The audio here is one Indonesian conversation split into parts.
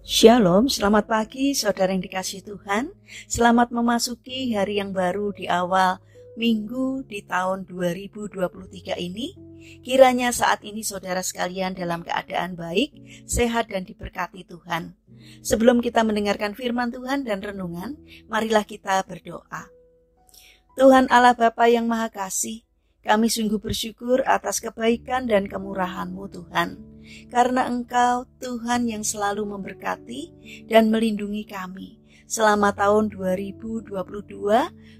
Shalom, selamat pagi saudara yang dikasihi Tuhan. Selamat memasuki hari yang baru di awal minggu di tahun 2023 ini. Kiranya saat ini saudara sekalian dalam keadaan baik, sehat dan diberkati Tuhan. Sebelum kita mendengarkan firman Tuhan dan renungan, marilah kita berdoa. Tuhan Allah Bapa yang Maha Kasih, kami sungguh bersyukur atas kebaikan dan kemurahan-Mu Tuhan. Karena Engkau Tuhan yang selalu memberkati dan melindungi kami. Selama tahun 2022,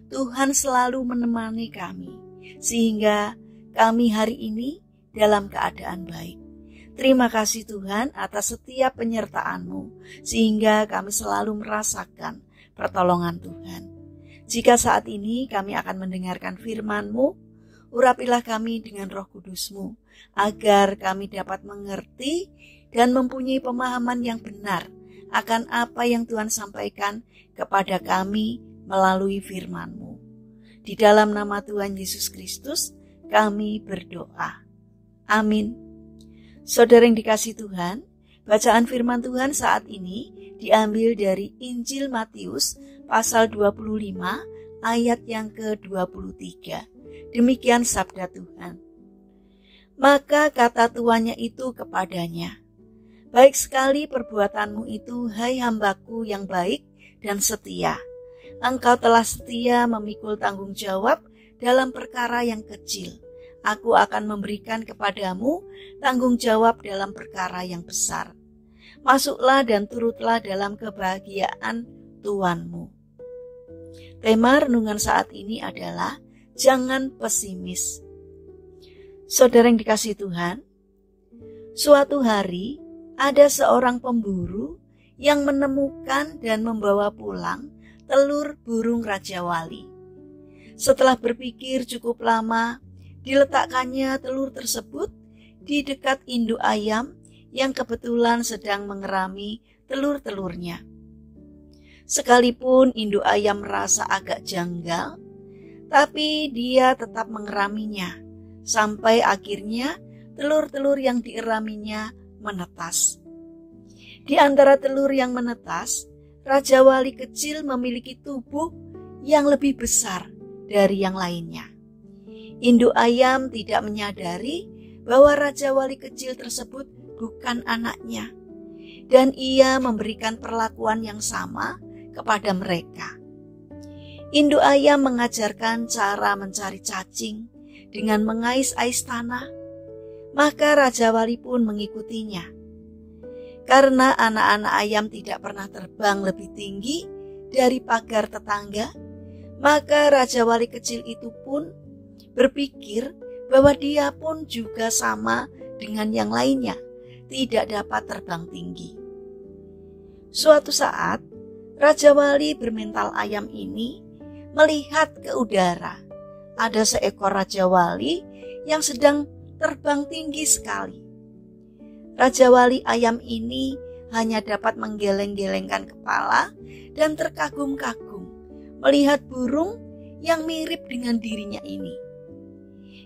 Tuhan selalu menemani kami. Sehingga kami hari ini dalam keadaan baik. Terima kasih Tuhan atas setiap penyertaan-Mu. Sehingga kami selalu merasakan pertolongan Tuhan. Jika saat ini kami akan mendengarkan firman-Mu, urapilah kami dengan Roh Kudus-Mu, agar kami dapat mengerti dan mempunyai pemahaman yang benar akan apa yang Tuhan sampaikan kepada kami melalui firman-Mu. Di dalam nama Tuhan Yesus Kristus, kami berdoa. Amin. Saudara yang dikasihi Tuhan, bacaan firman Tuhan saat ini diambil dari Injil Matius pasal 25 ayat yang ke-23. Demikian sabda Tuhan. Maka kata tuannya itu kepadanya, baik sekali perbuatanmu itu, hai hambaku yang baik dan setia. Engkau telah setia memikul tanggung jawab dalam perkara yang kecil. Aku akan memberikan kepadamu tanggung jawab dalam perkara yang besar. Masuklah dan turutlah dalam kebahagiaan tuanmu. Tema renungan saat ini adalah jangan pesimis. Saudara yang dikasihi Tuhan, suatu hari ada seorang pemburu yang menemukan dan membawa pulang telur burung Raja Wali. Setelah berpikir cukup lama, diletakkannya telur tersebut di dekat induk ayam yang kebetulan sedang mengerami telur-telurnya. Sekalipun induk ayam merasa agak janggal, tapi dia tetap mengeraminya. Sampai akhirnya telur-telur yang dieraminya menetas. Di antara telur yang menetas, Raja Wali kecil memiliki tubuh yang lebih besar dari yang lainnya. Induk ayam tidak menyadari bahwa Raja Wali kecil tersebut bukan anaknya, dan ia memberikan perlakuan yang sama kepada mereka. Induk ayam mengajarkan cara mencari cacing dengan mengais-ais tanah, maka Raja Wali pun mengikutinya. Karena anak-anak ayam tidak pernah terbang lebih tinggi dari pagar tetangga, maka Raja Wali kecil itu pun berpikir bahwa dia pun juga sama dengan yang lainnya, tidak dapat terbang tinggi. Suatu saat, Raja Wali bermental ayam ini melihat ke udara. Ada seekor Raja Wali yang sedang terbang tinggi sekali. Raja Wali ayam ini hanya dapat menggeleng-gelengkan kepala dan terkagum-kagum melihat burung yang mirip dengan dirinya ini.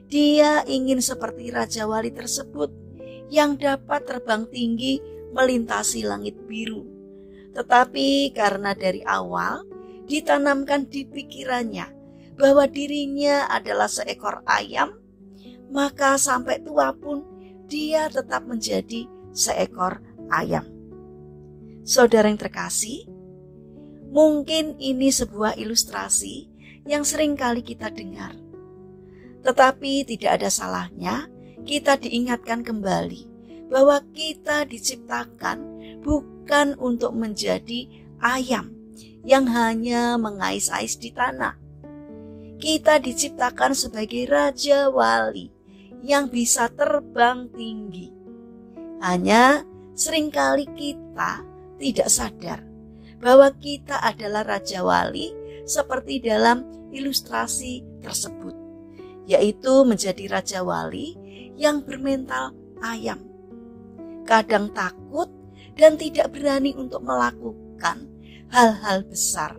Dia ingin seperti Raja Wali tersebut yang dapat terbang tinggi melintasi langit biru. Tetapi karena dari awal ditanamkan di pikirannya bahwa dirinya adalah seekor ayam, maka sampai tua pun dia tetap menjadi seekor ayam. Saudara yang terkasih, mungkin ini sebuah ilustrasi yang sering kali kita dengar. Tetapi tidak ada salahnya kita diingatkan kembali bahwa kita diciptakan bukan untuk menjadi ayam yang hanya mengais-ais di tanah. Kita diciptakan sebagai Raja Wali yang bisa terbang tinggi. Hanya seringkali kita tidak sadar bahwa kita adalah Raja Wali seperti dalam ilustrasi tersebut, yaitu menjadi Raja Wali yang bermental ayam. Kadang takut dan tidak berani untuk melakukan hal-hal besar,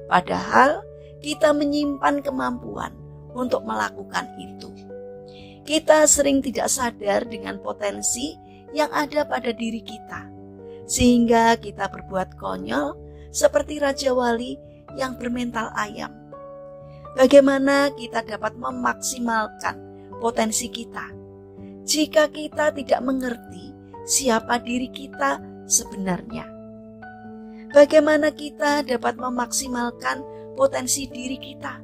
padahal kita menyimpan kemampuan untuk melakukan itu. Kita sering tidak sadar dengan potensi yang ada pada diri kita, sehingga kita berbuat konyol seperti Raja Wali yang bermental ayam. Bagaimana kita dapat memaksimalkan potensi kita jika kita tidak mengerti siapa diri kita sebenarnya? Bagaimana kita dapat memaksimalkan potensi diri kita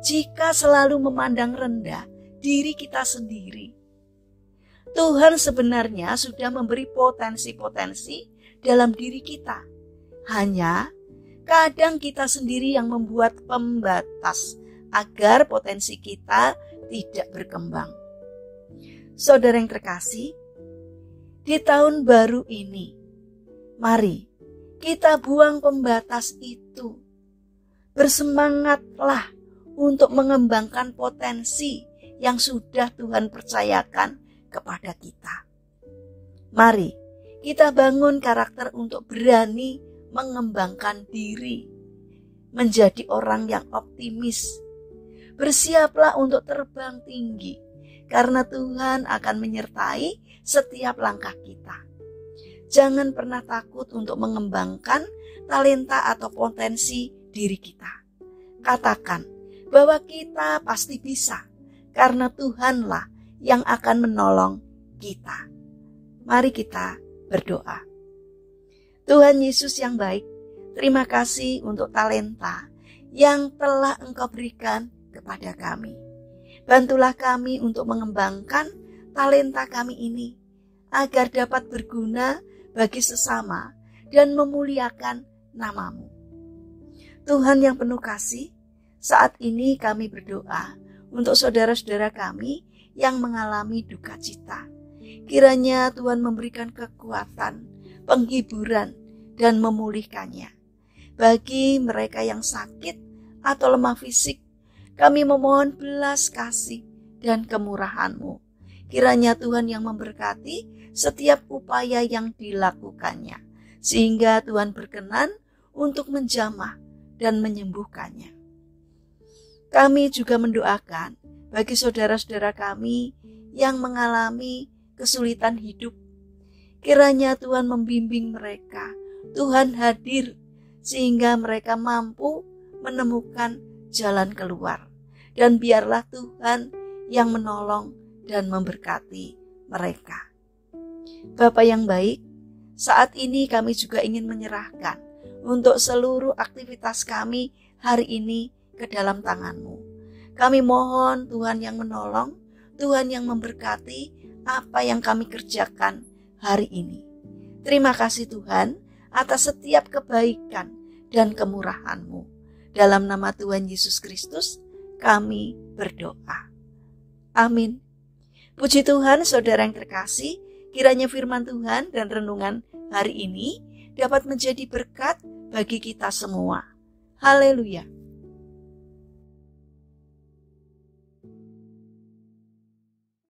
jika selalu memandang rendah diri kita sendiri? Tuhan sebenarnya sudah memberi potensi-potensi dalam diri kita. Hanya kadang kita sendiri yang membuat pembatas agar potensi kita tidak berkembang. Saudara yang terkasih, di tahun baru ini, mari kita buang pembatas itu. Bersemangatlah untuk mengembangkan potensi yang sudah Tuhan percayakan kepada kita. Mari kita bangun karakter untuk berani mengembangkan diri, menjadi orang yang optimis. Bersiaplah untuk terbang tinggi, karena Tuhan akan menyertai setiap langkah kita. Jangan pernah takut untuk mengembangkan talenta atau potensi diri kita. Katakan bahwa kita pasti bisa, karena Tuhanlah yang akan menolong kita. Mari kita berdoa. Tuhan Yesus yang baik, terima kasih untuk talenta yang telah Engkau berikan kepada kami. Bantulah kami untuk mengembangkan talenta kami ini, agar dapat berguna bagi sesama dan memuliakan nama-Mu. Tuhan yang penuh kasih, saat ini kami berdoa untuk saudara-saudara kami yang mengalami duka cita. Kiranya Tuhan memberikan kekuatan, penghiburan, dan memulihkannya. Bagi mereka yang sakit atau lemah fisik, kami memohon belas kasih dan kemurahan-Mu. Kiranya Tuhan yang memberkati setiap upaya yang dilakukannya, sehingga Tuhan berkenan untuk menjamah dan menyembuhkannya. Kami juga mendoakan bagi saudara-saudara kami yang mengalami kesulitan hidup. Kiranya Tuhan membimbing mereka, Tuhan hadir sehingga mereka mampu menemukan jalan keluar. Dan biarlah Tuhan yang menolong dan memberkati mereka. Bapa yang baik, saat ini kami juga ingin menyerahkan untuk seluruh aktivitas kami hari ini ke dalam tangan-Mu. Kami mohon Tuhan yang menolong, Tuhan yang memberkati apa yang kami kerjakan hari ini. Terima kasih Tuhan atas setiap kebaikan dan kemurahan-Mu. Dalam nama Tuhan Yesus Kristus kami berdoa. Amin. Puji Tuhan, saudara yang terkasih, kiranya firman Tuhan dan renungan hari ini dapat menjadi berkat bagi kita semua. Haleluya.